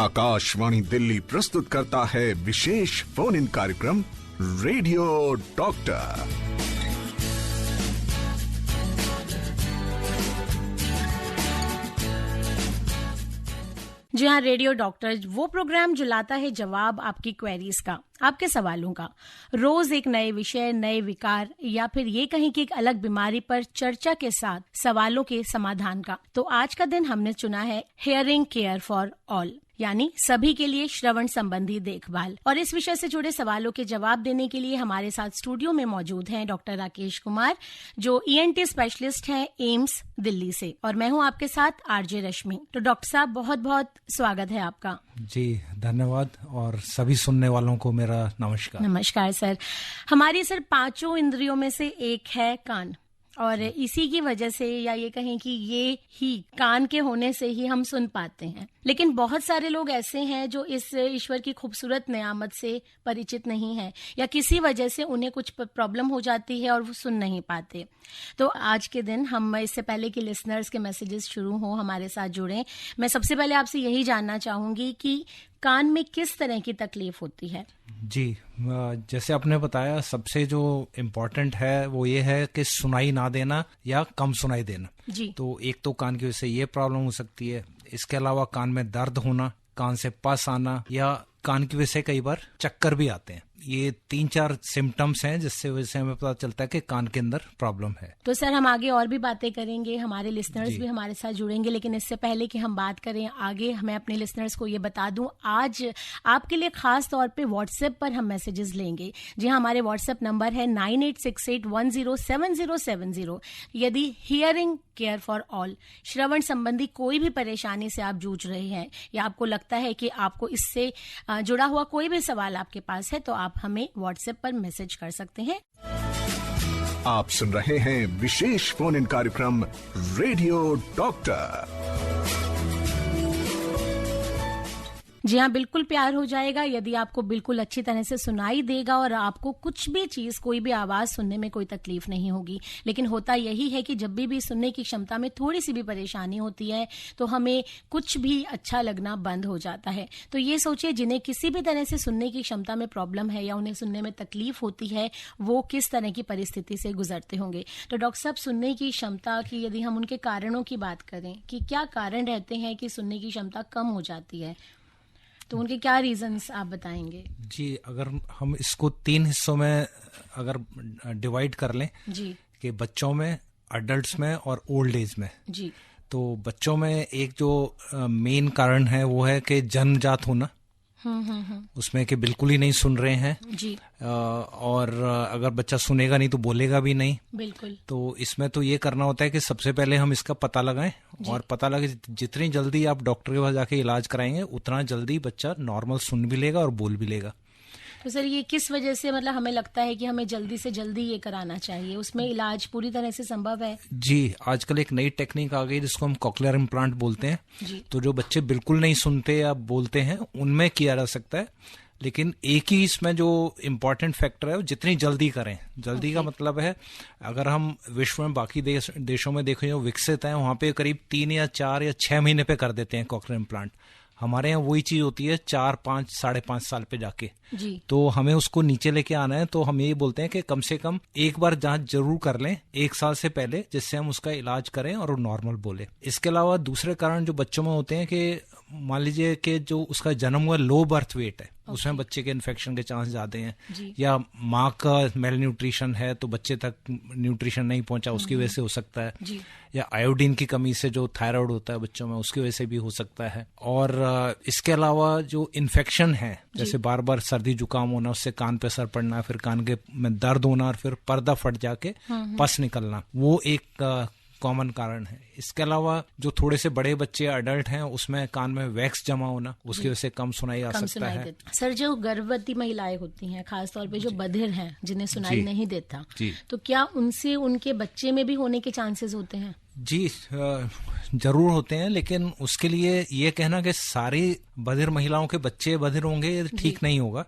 आकाशवाणी दिल्ली प्रस्तुत करता है विशेष फोन इन कार्यक्रम रेडियो डॉक्टर। जी हाँ, रेडियो डॉक्टर वो प्रोग्राम जो लाता है जवाब आपकी क्वेरीज का, आपके सवालों का। रोज एक नए विषय, नए विकार या फिर ये कहीं कि एक अलग बीमारी पर चर्चा के साथ सवालों के समाधान का। तो आज का दिन हमने चुना है हियरिंग केयर फॉर ऑल, यानी सभी के लिए श्रवण संबंधी देखभाल। और इस विषय से जुड़े सवालों के जवाब देने के लिए हमारे साथ स्टूडियो में मौजूद हैं डॉक्टर राकेश कुमार, जो ENT स्पेशलिस्ट हैं एम्स दिल्ली से, और मैं हूं आपके साथ RJ रश्मि। तो डॉक्टर साहब, बहुत बहुत स्वागत है आपका। जी धन्यवाद, और सभी सुनने वालों को मेरा नमस्कार। नमस्कार सर। हमारी सर 5 इंद्रियों में से एक है कान, और इसी की वजह से, या ये कहें कि ये ही कान के होने से ही हम सुन पाते हैं। लेकिन बहुत सारे लोग ऐसे हैं जो इस ईश्वर की खूबसूरत नियामत से परिचित नहीं है, या किसी वजह से उन्हें कुछ प्रॉब्लम हो जाती है और वो सुन नहीं पाते। तो आज के दिन हम, इससे पहले कि लिसनर्स के मैसेजेस शुरू हो, हमारे साथ जुड़ें, मैं सबसे पहले आपसे यही जानना चाहूंगी कि कान में किस तरह की तकलीफ होती है। जी, जैसे आपने बताया, सबसे जो इम्पोर्टेंट है वो ये है कि सुनाई ना देना या कम सुनाई देना। जी। तो एक तो कान की वजह से ये प्रॉब्लम हो सकती है। इसके अलावा कान में दर्द होना, कान से पस आना, या कान की वजह से कई बार चक्कर भी आते हैं। ये 3-4 सिम्टम्स हैं जिससे वजह से हमें पता चलता है कि कान के अंदर प्रॉब्लम है। तो सर, हम आगे और भी बातें करेंगे, हमारे लिसनर्स भी हमारे साथ जुड़ेंगे, लेकिन इससे पहले कि हम बात करें आगे, मैं अपने लिसनर्स को ये बता दूं, आज आपके लिए खास तौर पे व्हाट्सएप पर हम मैसेजेस लेंगे। जी हाँ, हमारे व्हाट्सएप नंबर है 9868107070। यदि हियरिंग केयर फॉर ऑल, श्रवण संबंधी कोई भी परेशानी से आप जूझ रहे हैं, या आपको लगता है कि आपको इससे जुड़ा हुआ कोई भी सवाल आपके पास है, तो आप हमें व्हाट्सएप पर मैसेज कर सकते हैं। आप सुन रहे हैं विशेष फोन इन कार्यक्रम रेडियो डॉक्टर। जी हाँ, बिल्कुल प्यार हो जाएगा यदि आपको बिल्कुल अच्छी तरह से सुनाई देगा और आपको कुछ भी चीज, कोई भी आवाज सुनने में कोई तकलीफ नहीं होगी। लेकिन होता यही है कि जब भी सुनने की क्षमता में थोड़ी सी भी परेशानी होती है तो हमें कुछ भी अच्छा लगना बंद हो जाता है। तो ये सोचिए, जिन्हें किसी भी तरह से सुनने की क्षमता में प्रॉब्लम है या उन्हें सुनने में तकलीफ होती है, वो किस तरह की परिस्थिति से गुजरते होंगे। तो डॉक्टर साहब, सुनने की क्षमता की यदि हम उनके कारणों की बात करें कि क्या कारण रहते हैं कि सुनने की क्षमता कम हो जाती है, तो उनके क्या रीजंस आप बताएंगे। जी, अगर हम इसको 3 हिस्सों में अगर डिवाइड कर लें, जी, कि बच्चों में, अडल्ट्स में और ओल्ड एज में, जी, तो बच्चों में एक जो मेन कारण है वो है कि जन्मजात होना, उसमें कि बिल्कुल ही नहीं सुन रहे हैं, जी, और अगर बच्चा सुनेगा नहीं तो बोलेगा भी नहीं, बिल्कुल। तो इसमें तो ये करना होता है कि सबसे पहले हम इसका पता लगाएं, और पता लगे जितनी जल्दी आप डॉक्टर के पास जाके इलाज कराएंगे उतना जल्दी बच्चा नॉर्मल सुन भी लेगा और बोल भी लेगा। तो सर, ये किस वजह से, मतलब हमें लगता है कि हमें जल्दी से जल्दी ये कराना चाहिए, उसमें इलाज पूरी तरह से संभव है? जी, आजकल एक नई टेक्निक आ गई जिसको हम कॉकलियर इम्प्लांट बोलते हैं। तो जो बच्चे बिल्कुल नहीं सुनते या बोलते हैं उनमें किया जा सकता है। लेकिन एक ही इसमें जो इम्पोर्टेंट फैक्टर है वो जितनी जल्दी करें। जल्दी का मतलब है, अगर हम विश्व में बाकी देशों में देखें जो विकसित हैं, वहाँ पे करीब 3 या 4 या 6 महीने पे कर देते हैं कॉकलियर इम्प्लांट। हमारे यहाँ वही चीज होती है 4, 5, 5.5 साल पे जाके। जी। तो हमें उसको नीचे लेके आना है। तो हम ये बोलते हैं कि कम से कम एक बार जांच जरूर कर लें 1 साल से पहले, जिससे हम उसका इलाज करें और वो नॉर्मल बोले। इसके अलावा दूसरे कारण जो बच्चों में होते हैं कि मान लीजिए कि जो उसका जन्म हुआ लो बर्थ वेट है, उसमें बच्चे के इन्फेक्शन के चांस ज्यादा हैं, या माँ का मेल न्यूट्रिशन है तो बच्चे तक न्यूट्रिशन नहीं पहुंचा, उसकी वजह से हो सकता है, या आयोडीन की कमी से जो थायराइड होता है बच्चों में, उसकी वजह से भी हो सकता है। और इसके अलावा जो इन्फेक्शन है, जैसे बार बार सर्दी जुकाम होना, उससे कान पे असर पड़ना, फिर कान के में दर्द होना, और फिर पर्दा फट जाके पस निकलना, वो एक कॉमन कारण है। इसके अलावा जो थोड़े से बड़े बच्चे अडल्ट हैं, उसमें कान में वैक्स जमा होना, उसकी वजह से कम सुनाई आ सकता है। सर, जो गर्भवती महिलाएं होती हैं, खासतौर पे जो बधिर हैं, जिन्हें सुनाई नहीं देता, तो क्या उनसे उनके बच्चे में भी होने के चांसेस होते हैं? जी, जरूर होते हैं, लेकिन उसके लिए ये कहना कि सारी बधिर महिलाओं के बच्चे बधिर होंगे ये ठीक नहीं होगा।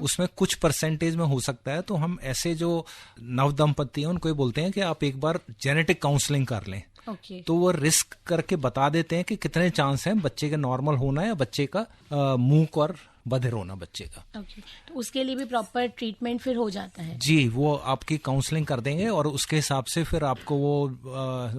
उसमें कुछ परसेंटेज में हो सकता है। तो हम ऐसे जो नव दंपति हैं उनको ये बोलते हैं कि आप एक बार जेनेटिक काउंसलिंग कर लें। ओके। तो वो रिस्क करके बता देते हैं कि कितने चांस हैं बच्चे का नॉर्मल होना या बच्चे का मूक और बधिर होना बच्चे का। ओके। तो उसके लिए भी प्रॉपर ट्रीटमेंट फिर हो जाता है? जी, वो आपकी काउंसलिंग कर देंगे और उसके हिसाब से फिर आपको वो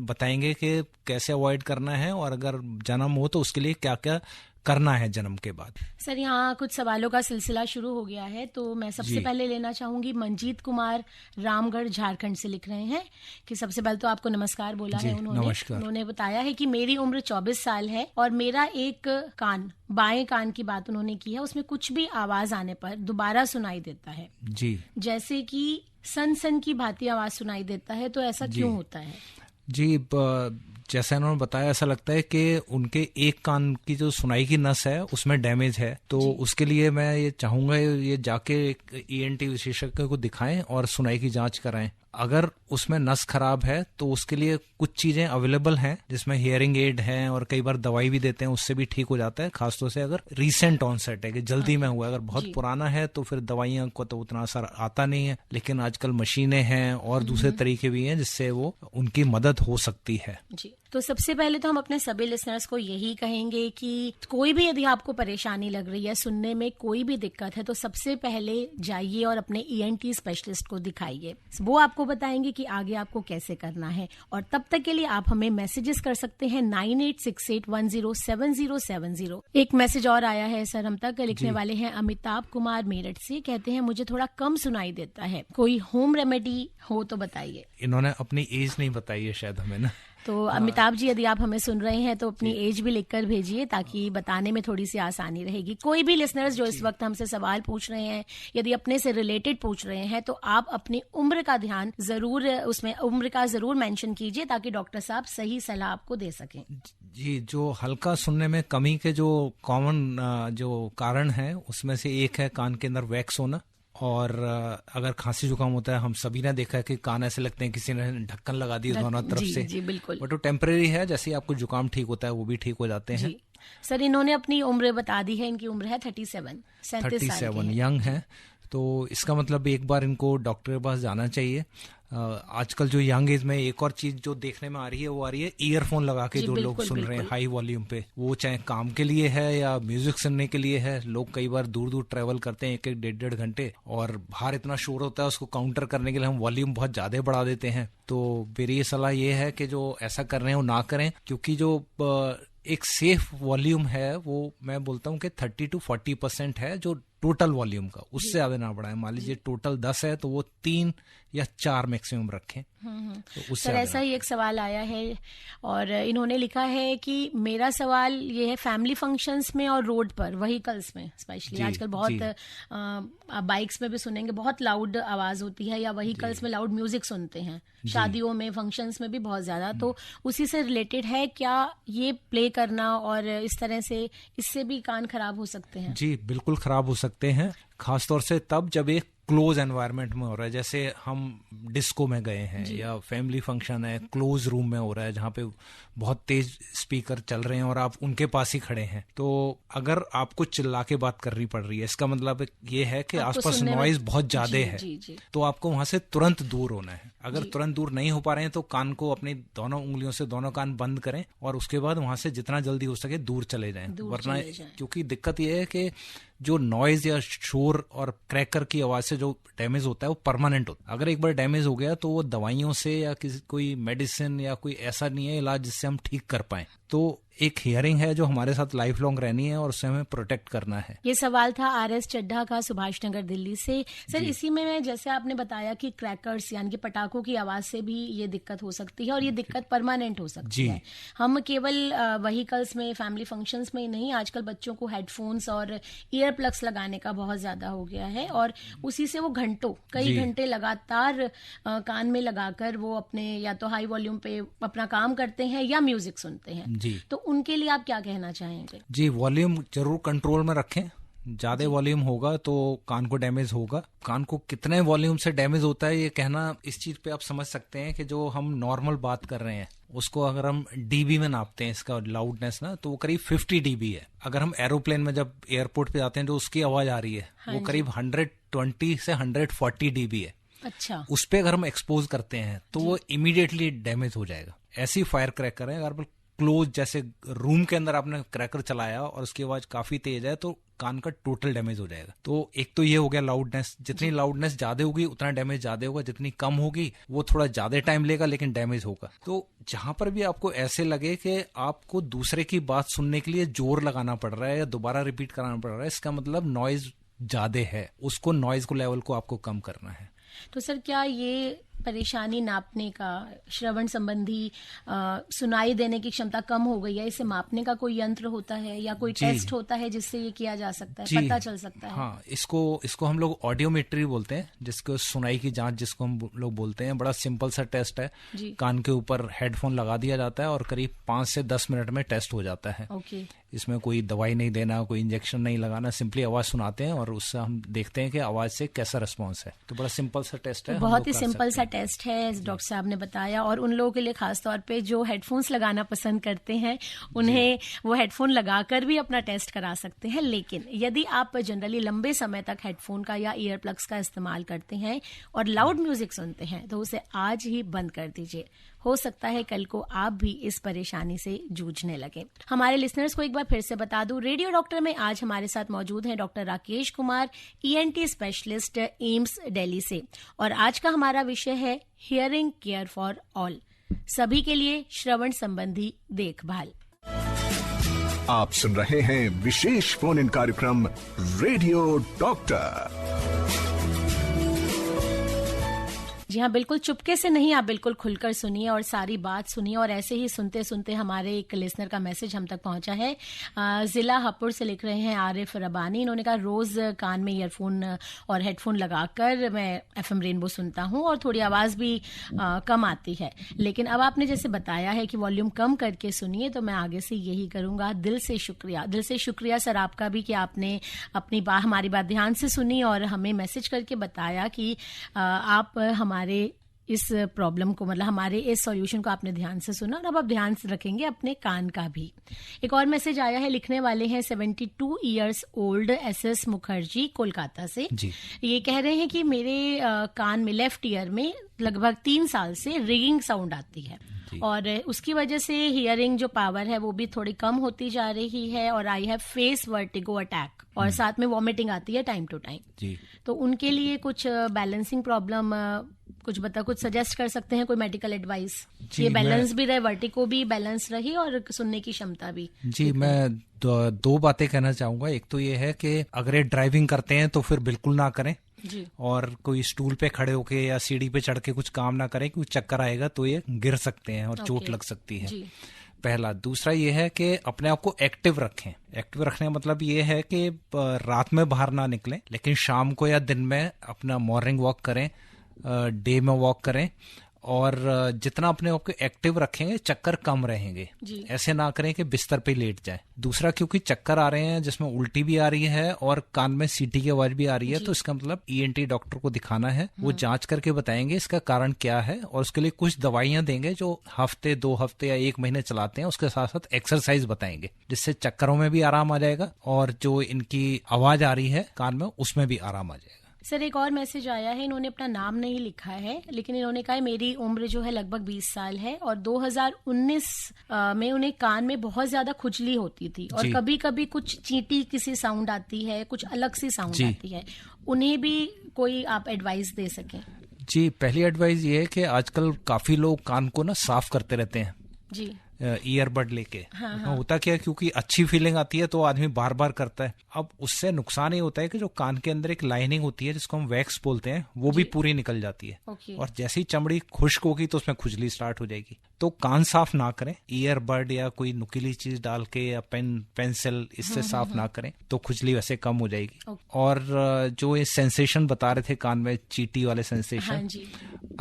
बताएंगे कि कैसे अवॉइड करना है और अगर जन्म हो तो उसके लिए क्या क्या करना है जन्म के बाद। सर, यहाँ कुछ सवालों का सिलसिला शुरू हो गया है, तो मैं सबसे पहले लेना चाहूंगी। मंजीत कुमार रामगढ़ झारखंड से लिख रहे हैं कि सबसे पहले तो आपको नमस्कार बोला है उन्होंने। उन्होंने बताया है कि मेरी उम्र 24 साल है और मेरा एक कान, बाएं कान की बात उन्होंने की है, उसमें कुछ भी आवाज आने पर दोबारा सुनाई देता है जी, जैसे कि सन सन की भांति आवाज सुनाई देता है, तो ऐसा क्यों होता है? जी, जैसा उन्होंने बताया ऐसा लगता है कि उनके एक कान की जो सुनाई की नस है उसमें डैमेज है, तो उसके लिए मैं ये चाहूंगा ये जाके एक ENT विशेषज्ञ को दिखाएं और सुनाई की जांच कराएं। अगर उसमें नस खराब है तो उसके लिए कुछ चीजें अवेलेबल हैं जिसमें हियरिंग एड है और कई बार दवाई भी देते हैं, उससे भी ठीक हो जाता है। खासतौर से अगर रीसेंट ऑनसेट है कि जल्दी में हुआ, अगर बहुत पुराना है तो फिर दवाइयां को तो उतना असर आता नहीं है, लेकिन आजकल मशीनें हैं और दूसरे तरीके भी हैं जिससे वो उनकी मदद हो सकती है। जी, तो सबसे पहले तो हम अपने सभी लिसनर्स को यही कहेंगे कि कोई भी यदि आपको परेशानी लग रही है, सुनने में कोई भी दिक्कत है, तो सबसे पहले जाइए और अपने ENT स्पेशलिस्ट को दिखाइए। वो आपको बताएंगे कि आगे आपको कैसे करना है। और तब तक के लिए आप हमें मैसेजेस कर सकते हैं 9868107070। एक मैसेज और आया है सर हम तक, लिखने वाले हैं अमिताभ कुमार मेरठ से। कहते हैं मुझे थोड़ा कम सुनाई देता है, कोई होम रेमेडी हो तो बताइए। इन्होंने अपनी एज नहीं बताई है शायद हमें ना। तो अमिताभ जी, यदि आप हमें सुन रहे हैं तो अपनी एज भी लिखकर भेजिए ताकि बताने में थोड़ी सी आसानी रहेगी। कोई भी लिसनर्स जो इस वक्त हमसे सवाल पूछ रहे हैं, यदि अपने से रिलेटेड पूछ रहे हैं, तो आप अपनी उम्र का ध्यान जरूर, उसमें उम्र का जरूर मेंशन कीजिए ताकि डॉक्टर साहब सही सलाह आपको दे सकें। जी, जो हल्का सुनने में कमी के जो कॉमन जो कारण है उसमें से एक है कान के अंदर वैक्स होना। और अगर खांसी जुकाम होता है, हम सभी ने देखा है कि कान ऐसे लगते हैं किसी ने ढक्कन लगा दिया दोनों तरफ से। जी बिल्कुल। बट वो टेम्परेरी है, जैसे ही आपको जुकाम ठीक होता है वो भी ठीक हो जाते हैं। सर, इन्होंने अपनी उम्र बता दी है, इनकी उम्र है 37 यंग है। तो इसका मतलब एक बार इनको डॉक्टर के पास जाना चाहिए। आजकल जो यंग एज में एक और चीज जो देखने में आ रही है वो आ रही है ईयरफोन लगा के जो लोग सुन रहे हैं हाई वॉल्यूम पे, वो चाहे काम के लिए है या म्यूजिक सुनने के लिए है। लोग कई बार दूर दूर ट्रेवल करते हैं 1-1, 1.5 घंटे और बाहर इतना शोर होता है, उसको काउंटर करने के लिए हम वॉल्यूम बहुत ज्यादा बढ़ा देते हैं। तो मेरी ये सलाह ये है कि जो ऐसा कर रहे हैं वो ना करें, क्योंकि जो एक सेफ वॉल्यूम है वो मैं बोलता हूँ कि 30 to 40% है जो टोटल वॉल्यूम का, उससे ज्यादा ना बढ़ाएं। मान लीजिए टोटल 10 है तो वो 3 या 4 मैक्सिमम रखें। तो सर, ऐसा ही एक सवाल आया है और इन्होंने लिखा है कि मेरा सवाल ये है, फैमिली फंक्शंस में और रोड पर, व्हीकल्स में स्पेशली, आजकल बहुत बाइक्स में भी सुनेंगे बहुत लाउड आवाज होती है, या व्हीकल्स में लाउड म्यूजिक सुनते हैं, शादियों में, फंक्शंस में भी बहुत ज्यादा। तो उसी से रिलेटेड है क्या ये प्ले करना, और इस तरह से इससे भी कान खराब हो सकते हैं? जी बिल्कुल खराब हो सकते हैं, खासतौर से तब जब एक क्लोज एनवायरनमेंट में हो रहा है, जैसे हम डिस्को में गए हैं या फैमिली फंक्शन है, क्लोज रूम में हो रहा है जहाँ पे बहुत तेज स्पीकर चल रहे हैं और आप उनके पास ही खड़े हैं। तो अगर आपको चिल्ला के बात करनी पड़ रही है, इसका मतलब ये है कि आसपास नॉइज बहुत ज्यादा है। तो आपको वहां से तुरंत दूर होना है। अगर तुरंत दूर नहीं हो पा रहे हैं तो कान को अपनी दोनों उंगलियों से दोनों कान बंद करें और उसके बाद वहां से जितना जल्दी हो सके दूर चले जाएं। वरना क्योंकि दिक्कत यह है कि जो नॉइज या शोर और क्रैकर की आवाज से जो डैमेज होता है वो परमानेंट होता है। अगर एक बार डैमेज हो गया तो वो दवाइयों से या कोई मेडिसिन या कोई ऐसा नहीं है इलाज जिससे हम ठीक कर पाए। तो एक हियरिंग है जो हमारे साथ लाइफ लॉन्ग रहनी है और उसे हमें प्रोटेक्ट करना है। ये सवाल था RS चड्ढा का, सुभाष नगर दिल्ली से। सर, इसी में जैसे आपने बताया कि क्रैकर्स यानी कि पटाखों की आवाज से भी ये दिक्कत हो सकती है और ये दिक्कत परमानेंट हो सकती है। हम केवल व्हीकल्स में, फैमिली फंक्शंस में ही नहीं, आजकल बच्चों को हेडफोन्स और ईयर प्लग्स लगाने का बहुत ज्यादा हो गया है और उसी से वो घंटों, कई घंटे लगातार कान में लगाकर वो अपने या तो हाई वॉल्यूम पे अपना काम करते हैं या म्यूजिक सुनते हैं। तो उनके लिए आप क्या कहना चाहेंगे? जी, वॉल्यूम जरूर कंट्रोल में रखें। ज्यादा वॉल्यूम होगा तो कान को डैमेज होगा। कान को कितने वॉल्यूम से डैमेज होता है ये कहना, इस चीज पे आप समझ सकते हैं कि जो हम नॉर्मल बात कर रहे हैं उसको अगर हम डीबी में नापते हैं इसका लाउडनेस ना, तो वो करीब 50 dB है। अगर हम एरोप्लेन में जब एयरपोर्ट पे जाते हैं जो उसकी आवाज आ रही है वो करीब 120 से 140 dB है। अच्छा, उस पे अगर हम एक्सपोज करते हैं तो वो इमीडिएटली डैमेज हो जाएगा। ऐसी फायर क्रैकर है, अगर क्लोज जैसे रूम के अंदर आपने क्रैकर चलाया और उसकी आवाज काफी तेज है तो कान का टोटल डैमेज हो जाएगा। तो एक तो ये हो गया लाउडनेस, जितनी लाउडनेस ज्यादा होगी उतना डैमेज ज्यादा होगा, जितनी कम होगी वो थोड़ा ज्यादा टाइम लेगा लेकिन डैमेज होगा। तो जहां पर भी आपको ऐसे लगे कि आपको दूसरे की बात सुनने के लिए जोर लगाना पड़ रहा है या दोबारा रिपीट कराना पड़ रहा है, इसका मतलब नॉइज ज्यादा है, उसको नॉइज को लेवल को आपको कम करना है। तो सर क्या ये परेशानी नापने का, श्रवण संबंधी सुनाई देने की क्षमता कम हो गई है, इसे मापने का कोई यंत्र होता है या कोई टेस्ट होता है जिससे ये किया जा सकता है, पता चल सकता है? हाँ, इसको हम लोग ऑडियोमेट्री बोलते हैं, जिसको सुनाई की जांच जिसको हम लोग बोलते हैं। बड़ा सिंपल सा टेस्ट है, कान के ऊपर हेडफोन लगा दिया जाता है और करीब 5 से 10 मिनट में टेस्ट हो जाता है। ओके। इसमें कोई दवाई नहीं देना, कोई इंजेक्शन नहीं लगाना, सिंपली आवाज सुनाते हैं और उससे हम देखते हैं कि आवाज से कैसा रिस्पॉन्स है। तो बड़ा सिंपल सा टेस्ट है, बहुत ही सिंपल सा टेस्ट है, डॉक्टर साहब ने बताया। और उन लोगों के लिए खास तौर पे जो हेडफोन्स लगाना पसंद करते हैं, उन्हें वो हेडफोन लगाकर भी अपना टेस्ट करा सकते हैं। लेकिन यदि आप जनरली लंबे समय तक हेडफोन का या ईयर प्लग्स का इस्तेमाल करते हैं और लाउड म्यूजिक सुनते हैं तो उसे आज ही बंद कर दीजिए। हो सकता है कल को आप भी इस परेशानी से जूझने लगे। हमारे लिसनर्स को एक बार फिर से बता दूं, रेडियो डॉक्टर में आज हमारे साथ मौजूद हैं doctor Rakesh Kumar, ENT specialist, AIIMS Delhi से। और आज का हमारा विषय है हियरिंग केयर फॉर ऑल, सभी के लिए श्रवण संबंधी देखभाल। आप सुन रहे हैं विशेष फोन इन कार्यक्रम रेडियो डॉक्टर। जी हाँ, बिल्कुल चुपके से नहीं, आप बिल्कुल खुलकर सुनिए और सारी बात सुनिए। और ऐसे ही सुनते सुनते हमारे एक लिसनर का मैसेज हम तक पहुंचा है। जिला हापुड़ से लिख रहे हैं आरिफ रबानी। इन्होंने कहा रोज कान में ईयरफोन और हेडफोन लगाकर मैं FM रेनबो सुनता हूं और थोड़ी आवाज भी कम आती है, लेकिन अब आपने जैसे बताया है कि वॉल्यूम कम करके सुनिए, तो मैं आगे से यही करूंगा। दिल से शुक्रिया सर आपका भी कि आपने अपनी हमारी बात ध्यान से सुनी और हमें मैसेज करके बताया कि आप हमारे इस प्रॉब्लम को, मतलब हमारे इस सॉल्यूशन को आपने ध्यान से सुना और अब आप ध्यान से रखेंगे अपने कान का भी। एक और मैसेज आया है, लिखने वाले हैं 72 years old SS Mukherjee Kolkata से। ये कह रहे हैं कि मेरे कान में लेफ्ट ईयर में लगभग 3 साल से रिंगिंग साउंड आती है और उसकी वजह से हियरिंग जो पावर है वो भी थोड़ी कम होती जा रही है और I have face vertigo attack और साथ में वॉमिटिंग आती है टाइम टू टाइम। तो उनके लिए कुछ बैलेंसिंग प्रॉब्लम कुछ सजेस्ट कर सकते हैं, कोई मेडिकल एडवाइस? ये बैलेंस भी रहे, वर्टिगो भी बैलेंस रही और सुनने की क्षमता भी। जी, मैं दो बातें कहना चाहूंगा। एक तो ये है कि अगर ये ड्राइविंग करते हैं तो फिर बिल्कुल ना करें जी। और कोई स्टूल पे खड़े होके या सीढ़ी पे चढ़ के कुछ काम ना करें, क्योंकि चक्कर आएगा तो ये गिर सकते हैं और चोट लग सकती है जी। पहला। दूसरा ये है कि अपने आप को एक्टिव रखें। एक्टिव रखने का मतलब ये है कि रात में बाहर ना निकलें, लेकिन शाम को या दिन में अपना मॉर्निंग वॉक करें, डे में वॉक करें और जितना अपने आप को एक्टिव रखेंगे चक्कर कम रहेंगे। ऐसे ना करें कि बिस्तर पे लेट जाए। दूसरा, क्योंकि चक्कर आ रहे हैं जिसमें उल्टी भी आ रही है और कान में सीटी की आवाज भी आ रही है, तो इसका मतलब ENT डॉक्टर को दिखाना है। वो जांच करके बताएंगे इसका कारण क्या है और उसके लिए कुछ दवाइयां देंगे जो हफ्ते 2 हफ्ते या 1 महीने चलाते हैं। उसके साथ साथ एक्सरसाइज बताएंगे जिससे चक्करों में भी आराम आ जाएगा और जो इनकी आवाज आ रही है कान में उसमें भी आराम आ जाएगा। सर एक और मैसेज आया है, इन्होंने अपना नाम नहीं लिखा है, लेकिन इन्होंने कहा है मेरी उम्र जो है लगभग 20 साल है और 2019 में उन्हें कान में बहुत ज्यादा खुजली होती थी और कभी कभी कुछ चींटी किसी साउंड आती है, कुछ अलग सी साउंड आती है। उन्हें भी कोई आप एडवाइस दे सकें? जी, पहली एडवाइस ये है कि आजकल काफी लोग कान को ना साफ करते रहते हैं जी, ईयरबड लेके। होता क्या है, क्योंकि अच्छी फीलिंग आती है तो आदमी बार बार करता है। अब उससे नुकसान ये होता है कि जो कान के अंदर एक लाइनिंग होती है जिसको हम वैक्स बोलते हैं, वो भी पूरी निकल जाती है और जैसे ही चमड़ी खुश्क होगी तो उसमें खुजली स्टार्ट हो जाएगी। तो कान साफ ना करें, ईयरबड या कोई नुकीली चीज डाल के या पेंसिल इससे साफ ना करें तो खुजली वैसे कम हो जाएगी। और जो ये सेंसेशन बता रहे थे कान में चींटी वाले सेंसेशन,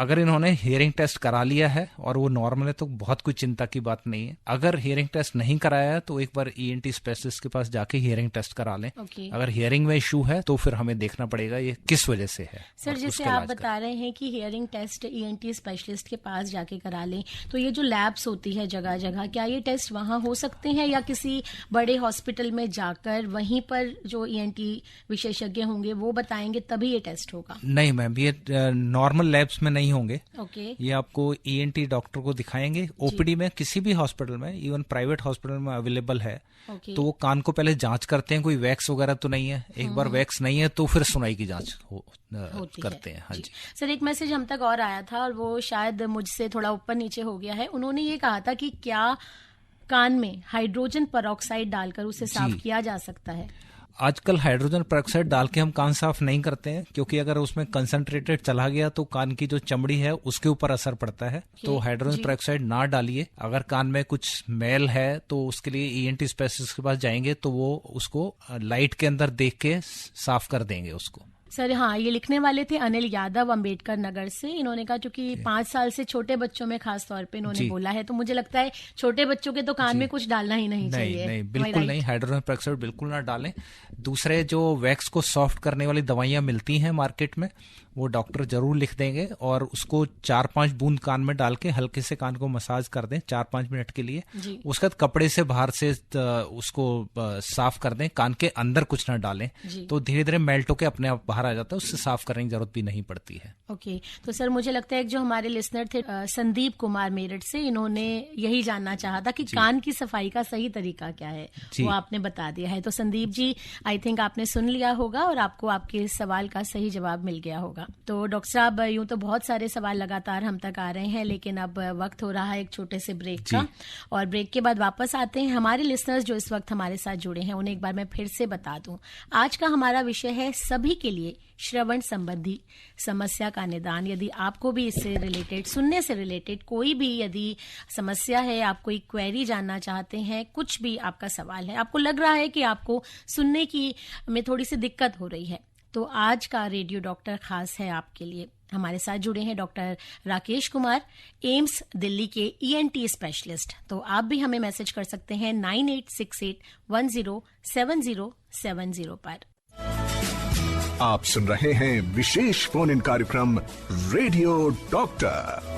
अगर इन्होंने हियरिंग टेस्ट करा लिया है और वो नॉर्मल है तो बहुत कोई चिंता की बात नहीं है। अगर हियरिंग टेस्ट नहीं कराया है तो एक बार ईएनटी स्पेशलिस्ट के पास जाके हियरिंग टेस्ट करा लें। अगर हियरिंग में इशू है तो फिर हमें देखना पड़ेगा ये किस वजह से है। सर, जैसे आप बता रहे हैं कि हियरिंग टेस्ट ईएनटी स्पेशलिस्ट के पास जाके करा लें, तो ये जो लैब्स होती है जगह जगह, क्या ये टेस्ट वहां हो सकते हैं या किसी बड़े हॉस्पिटल में जाकर वहीं पर जो ईएनटी विशेषज्ञ होंगे वो बताएंगे तभी ये टेस्ट होगा? नहीं मैम, ये नॉर्मल लैब्स में नहीं होंगे। ये आपको ईएनटी डॉक्टर को दिखाएंगे ओपीडी में, किसी भी हॉस्पिटल में, इवन प्राइवेट हॉस्पिटल में अवेलेबल है। तो वो कान को पहले जांच करते हैं, कोई वैक्स वगैरह तो नहीं है। एक बार वैक्स नहीं है तो फिर सुनाई की जांच करते हैं। हाँ जी सर, एक मैसेज हम तक और आया था और वो शायद मुझसे थोड़ा ऊपर नीचे हो गया है। उन्होंने ये कहा था कि क्या कान में हाइड्रोजन पेरोक्साइड डालकर उसे साफ किया जा सकता है? आजकल हाइड्रोजन पेरोक्साइड डाल के हम कान साफ नहीं करते हैं, क्योंकि अगर उसमें कंसंट्रेटेड चला गया तो कान की जो चमड़ी है उसके ऊपर असर पड़ता है। तो हाइड्रोजन पेरोक्साइड ना डालिए। अगर कान में कुछ मैल है तो उसके लिए ईएनटी स्पेशलिस्ट के पास जाएंगे तो वो उसको लाइट के अंदर देख के साफ कर देंगे उसको। सर हाँ, ये लिखने वाले थे अनिल यादव अम्बेडकर नगर से। इन्होंने कहा क्योंकि 5 साल से छोटे बच्चों में खास तौर पे इन्होंने बोला है, तो मुझे लगता है छोटे बच्चों के तो कान में कुछ डालना ही नहीं चाहिए। नहीं, बिल्कुल नहीं, हाइड्रोजन पेरोक्साइड बिल्कुल ना डालें। दूसरे जो वैक्स को सॉफ्ट करने वाली दवाइयां मिलती हैं मार्केट में, वो डॉक्टर जरूर लिख देंगे और उसको 4-5 बूंद कान में डाल के हल्के से कान को मसाज कर दें 4-5 मिनट के लिए। उसके बाद कपड़े से बाहर से उसको साफ कर दें, कान के अंदर कुछ ना डालें, तो धीरे धीरे मेल्ट होकर अपने आप बाहर आ जाता है, उससे साफ करने की जरूरत भी नहीं पड़ती है। ओके, तो सर मुझे लगता है जो हमारे लिसनर थे संदीप कुमार मेरठ से, इन्होंने यही जानना चाहा था कि कान की सफाई का सही तरीका क्या है, वो आपने बता दिया है। तो संदीप जी, आई थिंक आपने सुन लिया होगा और आपको आपके सवाल का सही जवाब मिल गया होगा। तो डॉक्टर साहब, यूं तो बहुत सारे सवाल लगातार हम तक आ रहे हैं, लेकिन अब वक्त हो रहा है एक छोटे से ब्रेक का, और ब्रेक के बाद वापस आते हैं। हमारे लिसनर्स जो इस वक्त हमारे साथ जुड़े हैं उन्हें एक बार मैं फिर से बता दूं, आज का हमारा विषय है सभी के लिए श्रवण संबंधी समस्या का निदान। यदि आपको भी इससे रिलेटेड, सुनने से रिलेटेड कोई भी यदि समस्या है, आप कोई क्वेरी जानना चाहते हैं, कुछ भी आपका सवाल है, आपको लग रहा है कि आपको सुनने की में थोड़ी सी दिक्कत हो रही है, तो आज का रेडियो डॉक्टर खास है आपके लिए। हमारे साथ जुड़े हैं डॉक्टर राकेश कुमार, एम्स दिल्ली के ईएनटी स्पेशलिस्ट। तो आप भी हमें मैसेज कर सकते हैं 9868107070 पर। आप सुन रहे हैं विशेष फोन इन कार्यक्रम रेडियो डॉक्टर।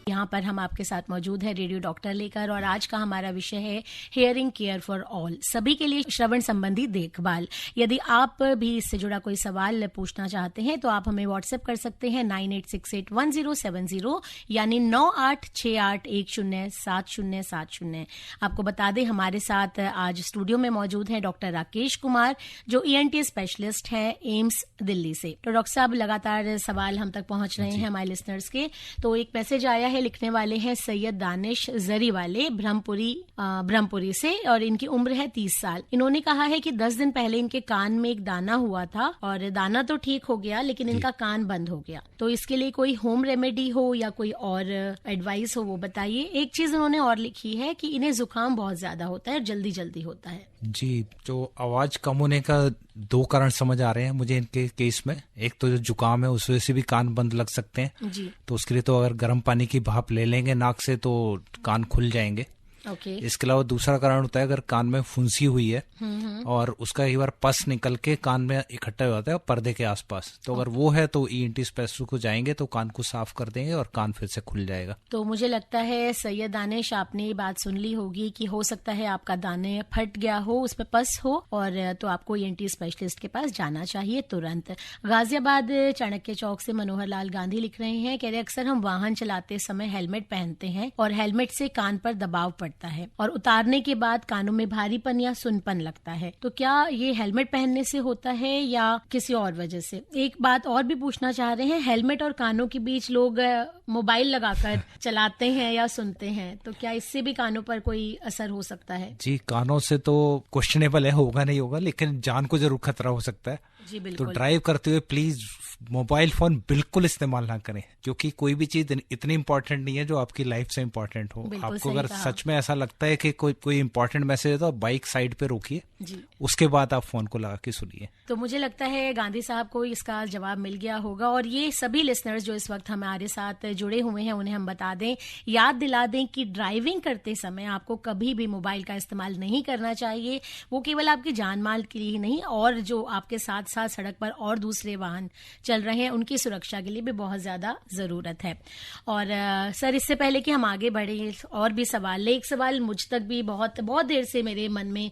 यहाँ पर हम आपके साथ मौजूद है रेडियो डॉक्टर लेकर, और आज का हमारा विषय है हियरिंग केयर फॉर ऑल, सभी के लिए श्रवण संबंधी देखभाल। यदि आप भी इससे जुड़ा कोई सवाल पूछना चाहते हैं तो आप हमें व्हाट्सएप कर सकते हैं 98681070, यानी 9868107070। आपको बता दें हमारे साथ आज स्टूडियो में मौजूद हैं डॉक्टर राकेश कुमार, जो ईएनटी स्पेशलिस्ट हैं एम्स दिल्ली से। तो डॉक्टर साहब, लगातार सवाल हम तक पहुंच रहे हैं हमारे लिसनर्स के। तो एक मैसेज आया है, लिखने वाले हैं सैयद दानिश जरी वाले ब्रह्मपुरी से, और इनकी उम्र है 30 साल। इन्होंने कहा है कि 10 दिन पहले इनके कान में एक दाना हुआ था और दाना तो ठीक हो गया, लेकिन इनका कान बंद हो गया। तो इसके लिए कोई होम रेमेडी हो या कोई और एडवाइस हो वो बताइए। एक चीज उन्होंने और लिखी है कि इन्हें जुकाम बहुत ज्यादा होता है, जल्दी जल्दी होता है। जी, जो आवाज कम होने का 2 कारण समझ आ रहे हैं मुझे इनके केस में। एक तो जो जुकाम है उस वजह से भी कान बंद लग सकते हैं जी। तो उसके लिए तो अगर गर्म पानी की भाप ले लेंगे नाक से तो कान खुल जाएंगे। इसके अलावा दूसरा कारण होता है अगर कान में फुंसी हुई है और उसका एक बार पस निकल के कान में इकट्ठा हो जाता है पर्दे के आसपास, तो अगर वो है तो ईएनटी स्पेशलिस्ट को जाएंगे तो कान को साफ कर देंगे और कान फिर से खुल जाएगा। तो मुझे लगता है सैयद दानिश, आपने ये बात सुन ली होगी कि हो सकता है आपका दाने फट गया हो, उस पर पस हो, और तो आपको ईएनटी स्पेशलिस्ट के पास जाना चाहिए तुरंत। गाजियाबाद चाणक्य चौक से मनोहर लाल गांधी लिख रहे हैं, कह रहे अक्सर हम वाहन चलाते समय हेलमेट पहनते हैं और हेलमेट से कान पर दबाव पड़ता है और उतारने के बाद कानों में भारीपन या सुनपन लगता है। तो क्या ये हेलमेट पहनने से होता है या किसी और वजह से? एक बात और भी पूछना चाह रहे हैं, हेलमेट और कानों के बीच लोग मोबाइल लगाकर चलाते हैं या सुनते हैं, तो क्या इससे भी कानों पर कोई असर हो सकता है? जी, कानों से तो क्वेश्चनेबल है, होगा नहीं होगा, लेकिन जान को जरूर खतरा हो सकता है। जी तो बिल्कुल। ड्राइव करते हुए प्लीज मोबाइल फोन बिल्कुल इस्तेमाल ना करें, क्योंकि कोई भी चीज इतनी इंपॉर्टेंट नहीं है जो आपकी लाइफ से इंपॉर्टेंट हो। बिल्कुल आपको सही अगर कहा। सच में ऐसा लगता है कि कोई इंपॉर्टेंट मैसेज है तो आप बाइक साइड पे रोकिए, जी। उसके बाद आप फोन को लगा के सुनिए। तो मुझे लगता है गांधी साहब को इसका जवाब मिल गया होगा, और ये सभी लिसनर्स जो इस वक्त हमारे साथ जुड़े हुए हैं उन्हें हम बता दें, याद दिला दें कि ड्राइविंग करते समय आपको कभी भी मोबाइल का इस्तेमाल नहीं करना चाहिए। वो केवल आपकी जान माल के लिए ही नहीं, और जो आपके साथ साथ सड़क पर और दूसरे वाहन चल रहे हैं उनकी सुरक्षा के लिए भी बहुत ज्यादा जरूरत है। और सर, इससे पहले कि हम आगे बढ़े, और भी सवाल, एक सवाल मुझ तक भी बहुत बहुत देर से मेरे मन में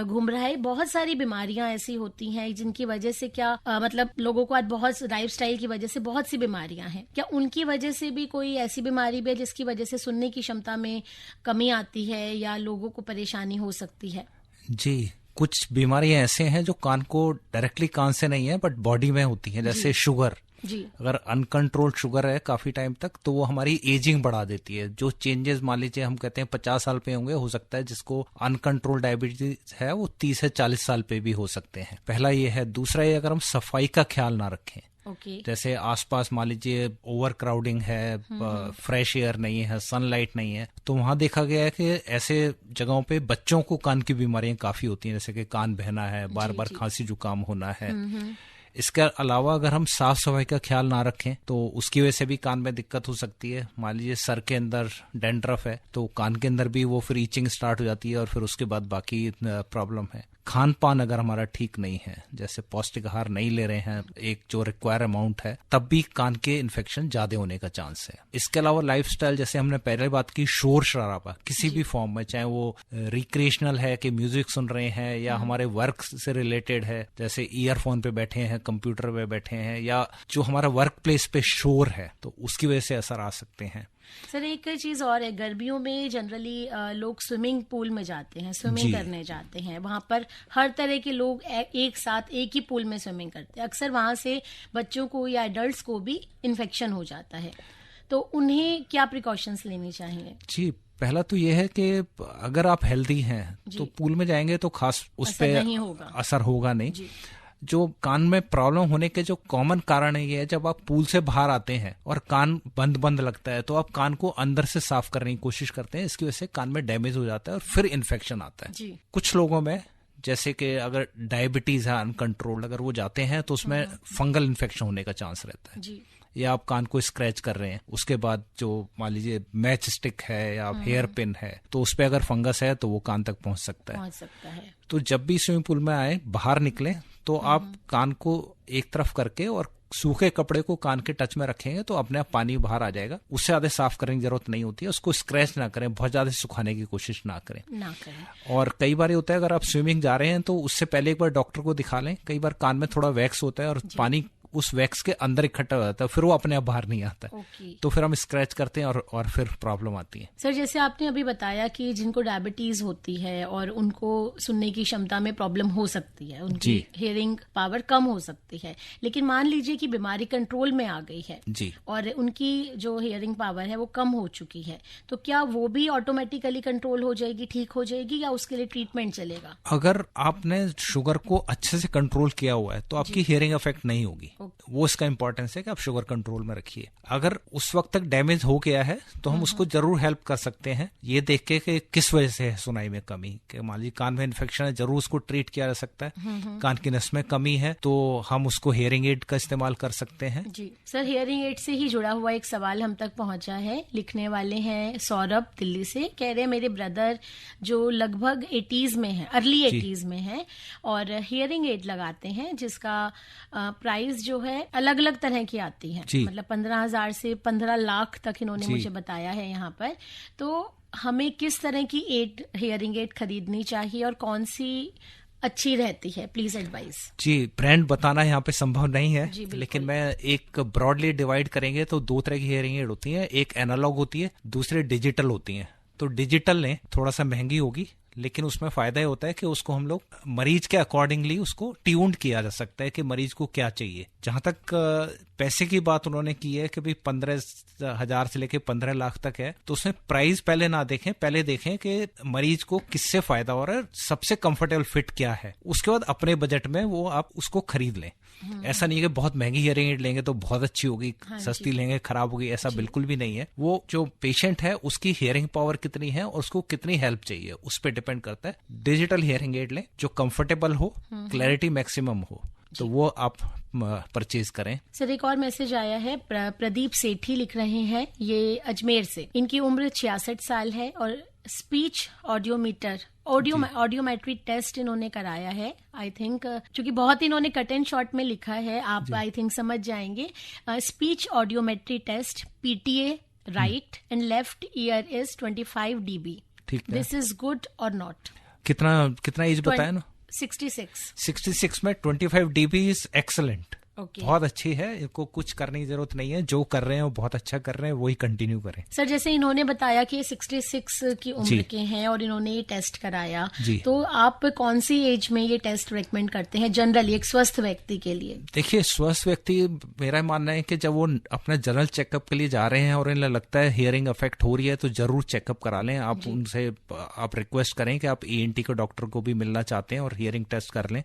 घूम रहा है। बहुत सारी बीमारियां ऐसी होती हैं जिनकी वजह से मतलब लोगों को आज बहुत लाइफस्टाइल की वजह से बहुत सी बीमारियां हैं, क्या उनकी वजह से भी कोई ऐसी बीमारी भी है जिसकी वजह से सुनने की क्षमता में कमी आती है या लोगों को परेशानी हो सकती है? जी, कुछ बीमारियां ऐसे हैं जो कान को डायरेक्टली कान से नहीं है बट बॉडी में होती हैं, जैसे शुगर। जी। अगर अनकंट्रोल्ड शुगर है काफी टाइम तक तो वो हमारी एजिंग बढ़ा देती है। जो चेंजेस मान लीजिए हम कहते हैं 50 साल पे होंगे, हो सकता है जिसको अनकंट्रोल्ड डायबिटीज है वो 30 से 40 साल पे भी हो सकते हैं। पहला ये है। दूसरा ये, अगर हम सफाई का ख्याल ना रखें, जैसे आसपास मान लीजिए ओवर क्राउडिंग है, फ्रेश एयर नहीं है, सनलाइट नहीं है, तो वहां देखा गया है कि ऐसे जगहों पे बच्चों को कान की बीमारियां काफी होती हैं, जैसे कि कान बहना है, बार बार खांसी जुकाम होना है। इसके अलावा अगर हम साफ सफाई का ख्याल ना रखें तो उसकी वजह से भी कान में दिक्कत हो सकती है। मान लीजिए सर के अंदर डैंड्रफ है तो कान के अंदर भी वो फिर ईचिंग स्टार्ट हो जाती है, और फिर उसके बाद बाकी प्रॉब्लम है। खान पान अगर हमारा ठीक नहीं है, जैसे पौष्टिक आहार नहीं ले रहे हैं एक जो रिक्वायर अमाउंट है, तब भी कान के इन्फेक्शन ज्यादा होने का चांस है। इसके अलावा लाइफस्टाइल, जैसे हमने पहले बात की, शोर शराबा किसी भी फॉर्म में, चाहे वो रिक्रिएशनल है कि म्यूजिक सुन रहे हैं या हमारे वर्क से रिलेटेड है, जैसे ईयरफोन पे बैठे हैं, कंप्यूटर पे बैठे हैं, या जो हमारा वर्क प्लेस पे शोर है, तो उसकी वजह से असर आ सकते हैं। सर, एक चीज और है, गर्मियों में जनरली लोग स्विमिंग पूल में जाते हैं, स्विमिंग करने जाते हैं। वहां पर हर तरह के लोग एक साथ एक ही पूल में स्विमिंग करते हैं। अक्सर वहां से बच्चों को या एडल्ट्स को भी इन्फेक्शन हो जाता है, तो उन्हें क्या प्रिकॉशंस लेनी चाहिए? जी, पहला तो ये है कि अगर आप हेल्दी हैं तो पूल में जाएंगे तो खास उस पर असर होगा नहीं। जो कान में प्रॉब्लम होने के जो कॉमन कारण है ये है, जब आप पूल से बाहर आते हैं और कान बंद लगता है तो आप कान को अंदर से साफ करने की कोशिश करते हैं, इसकी वजह से कान में डैमेज हो जाता है और फिर इन्फेक्शन आता है। कुछ लोगों में, जैसे कि अगर डायबिटीज है अनकंट्रोल्ड, अगर वो जाते हैं तो उसमें फंगल इन्फेक्शन होने का चांस रहता है। या आप कान को स्क्रैच कर रहे हैं, उसके बाद जो मान लीजिए मैच स्टिक है या हेयर पिन है, तो उस पे अगर फंगस है तो वो कान तक पहुंच सकता है। तो जब भी स्विमिंग पूल में आए, बाहर निकले, तो आप कान को एक तरफ करके और सूखे कपड़े को कान के टच में रखेंगे तो अपने आप पानी बाहर आ जाएगा। उससे ज्यादा साफ करने की जरूरत नहीं होती है। उसको स्क्रैच ना करें, बहुत ज्यादा सुखाने की कोशिश ना करें। और कई बार ये होता है, अगर आप स्विमिंग जा रहे हैं तो उससे पहले एक बार डॉक्टर को दिखा लें। कई बार कान में थोड़ा वैक्स होता है और पानी उस वैक्स के अंदर इकट्ठा हो जाता है, फिर वो अपने आप बाहर नहीं आता है। तो फिर हम स्क्रैच करते हैं और फिर प्रॉब्लम आती है। सर, जैसे आपने अभी बताया कि जिनको डायबिटीज होती है और उनको सुनने की क्षमता में प्रॉब्लम हो सकती है, उनकी हियरिंग पावर कम हो सकती है, लेकिन मान लीजिए कि बीमारी कंट्रोल में आ गई है और उनकी जो हियरिंग पावर है वो कम हो चुकी है, तो क्या वो भी ऑटोमेटिकली कंट्रोल हो जाएगी, ठीक हो जाएगी, या उसके लिए ट्रीटमेंट चलेगा? अगर आपने शुगर को अच्छे से कंट्रोल किया हुआ है तो आपकी हियरिंग इफेक्ट नहीं होगी। वो इसका इंपॉर्टेंस है कि आप शुगर कंट्रोल में रखिए। अगर उस वक्त तक डैमेज हो गया है तो हम उसको जरूर हेल्प कर सकते हैं, ये देख के कि किस वजह से है सुनाई में कमी। कि मान लीजिए कान में इन्फेक्शन है, जरूर उसको ट्रीट किया जा सकता है। कान की नस में कमी है तो हम उसको हियरिंग एड का इस्तेमाल कर सकते हैं। जी सर, हियरिंग एड से ही जुड़ा हुआ एक सवाल हम तक पहुंचा है। लिखने वाले हैं सौरभ दिल्ली से, कह रहे हैं मेरे ब्रदर जो लगभग 80s में है, अर्ली 80s में है, और हियरिंग एड लगाते हैं जिसका प्राइस जो है अलग अलग तरह की आती है, मतलब 15,000 से 15 लाख तक इन्होंने मुझे बताया है यहाँ पर। तो हमें किस तरह की हियरिंग एड खरीदनी चाहिए और कौन सी अच्छी रहती है, प्लीज एडवाइस। जी, ब्रांड बताना यहाँ पे संभव नहीं है, लेकिन मैं एक ब्रॉडली डिवाइड करेंगे तो दो तरह की हियरिंग एड होती है। एक एनालॉग होती है, दूसरे डिजिटल होती है। तो डिजिटल ने थोड़ा सा महंगी होगी, लेकिन उसमें फायदा ये होता है कि उसको हम लोग मरीज के अकॉर्डिंगली उसको ट्यून्ड किया जा सकता है कि मरीज को क्या चाहिए। जहां तक पैसे की बात उन्होंने की है कि भाई 15,000 से लेके 15 लाख तक है, तो उसमें प्राइस पहले ना देखें, पहले देखें कि मरीज को किससे फायदा हो रहा है, सबसे कंफर्टेबल फिट क्या है, उसके बाद अपने बजट में वो आप उसको खरीद लें। ऐसा नहीं है कि बहुत महंगी हियरिंग एड लेंगे तो बहुत अच्छी होगी, सस्ती लेंगे खराब होगी, ऐसा बिल्कुल भी नहीं है। वो जो पेशेंट है उसकी हियरिंग पावर कितनी है और उसको कितनी हेल्प चाहिए उस पर डिपेंड करता है। डिजिटल हियरिंग एड लें जो कंफर्टेबल हो, क्लैरिटी मैक्सिमम हो, तो वो आप परचेज करें। सर एक और मैसेज आया है, प्रदीप सेठी लिख रहे हैं, ये अजमेर से। इनकी उम्र 66 साल है और स्पीच ऑडियोमेट्री टेस्ट इन्होंने कराया है। आई थिंक क्योंकि बहुत इन्होंने कट एंड शॉर्ट में लिखा है, आप आई थिंक समझ जाएंगे। Speech audiometry test PTA right and left ear is 25 dB। This is good और नॉट? कितना एज बताया ना? 66 में 25 dB इज एक्सलेंट। Okay. बहुत अच्छी है, इनको कुछ करने की जरूरत नहीं है, जो कर रहे हैं वो बहुत अच्छा कर रहे हैं, वही कंटिन्यू करें। सर जैसे इन्होंने बताया कि 66 की उम्र के हैं और इन्होंने ये टेस्ट कराया, तो आप कौन सी एज में ये टेस्ट रेकमेंड करते हैं जनरली एक स्वस्थ व्यक्ति के लिए? देखिए स्वस्थ व्यक्ति, मेरा मानना है कि जब वो अपने जनरल चेकअप के लिए जा रहे हैं और इन्हें लगता है हियरिंग अफेक्ट हो रही है तो जरूर चेकअप करा लें। आप उनसे आप रिक्वेस्ट करें कि आप ENT के डॉक्टर को भी मिलना चाहते हैं और हियरिंग टेस्ट कर लें।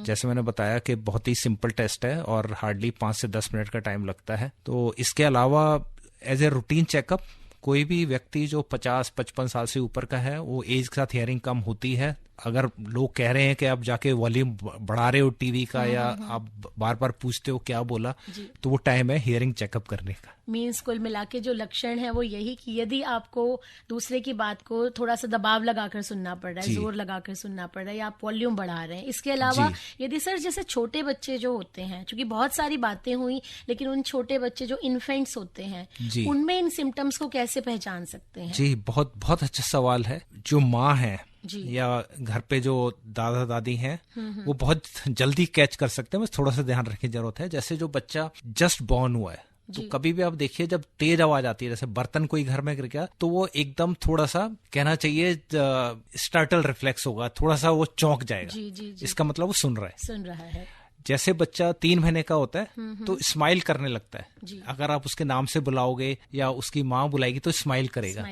जैसे मैंने बताया कि बहुत ही सिंपल टेस्ट है और हार्डली 5 से 10 मिनट का टाइम लगता है। तो इसके अलावा एज ए रूटीन चेकअप कोई भी व्यक्ति जो 50-55 साल से ऊपर का है, वो एज के साथ हियरिंग कम होती है। अगर लोग कह रहे हैं कि आप जाके वॉल्यूम बढ़ा रहे हो टीवी का या आप बार बार पूछते हो क्या बोला, तो वो टाइम है हियरिंग चेकअप करने का। मीन्स कुल मिला के जो लक्षण है वो यही कि यदि आपको दूसरे की बात को थोड़ा सा दबाव लगाकर सुनना पड़ रहा है, जोर लगाकर सुनना पड़ रहा है, या आप वॉल्यूम बढ़ा रहे हैं। इसके अलावा यदि सर जैसे छोटे बच्चे जो होते हैं, क्योंकि बहुत सारी बातें हुई, लेकिन उन छोटे बच्चे जो इन्फेंट्स होते हैं उनमें इन सिम्टम्स को कैसे पहचान सकते हैं? जी बहुत बहुत अच्छा सवाल है। जो माँ है या घर पे जो दादा दादी हैं वो बहुत जल्दी कैच कर सकते हैं, बस थोड़ा सा ध्यान रखने की जरूरत है। जैसे जो बच्चा जस्ट बॉर्न हुआ है, तो कभी भी आप देखिए जब तेज आवाज आती है, जैसे बर्तन कोई घर में गिर गया, तो वो एकदम थोड़ा सा कहना चाहिए स्टार्टल रिफ्लेक्स होगा, थोड़ा सा वो चौंक जाएगा। इसका मतलब वो सुन रहा है। जैसे बच्चा 3 महीने का होता है तो स्माइल करने लगता है। अगर आप उसके नाम से बुलाओगे या उसकी माँ बुलाएगी तो स्माइल करेगा,